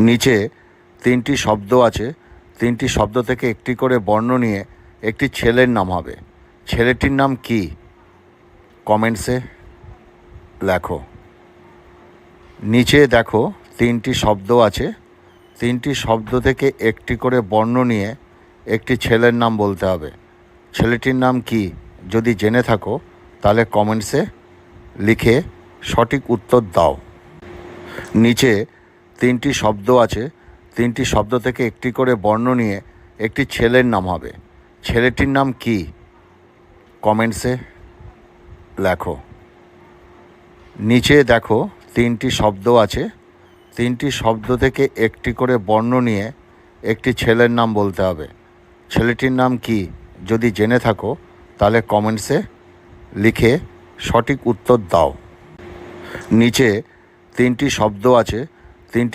নিচে তিনটি শব্দ আছে, তিনটি শব্দ থেকে একটি করে বর্ণ নিয়ে একটি ছেলের নাম হবে। ছেলেটির নাম কি? কমেন্টসে লেখো। নিচে দেখো তিনটি শব্দ আছে, তিনটি শব্দ থেকে একটি করে বর্ণ নিয়ে একটি ছেলের নাম বলতে হবে। ছেলেটির নাম কি? যদি জেনে থাকো তাহলে কমেন্টসে লিখে সঠিক উত্তর দাও। নিচে তিনটি শব্দ আছে, তিনটি শব্দ থেকে একটি করে বর্ণ নিয়ে একটি ছেলের নাম হবে। ছেলেটির নাম কি? কমেন্টসে লেখো। নিচে দেখো তিনটি শব্দ আছে, তিনটি শব্দ থেকে একটি করে বর্ণ নিয়ে একটি ছেলের নাম বলতে হবে। ছেলেটির নাম কি? যদি জেনে থাকো তাহলে কমেন্টসে লিখে সঠিক উত্তর দাও। নিচে তিনটি শব্দ আছে,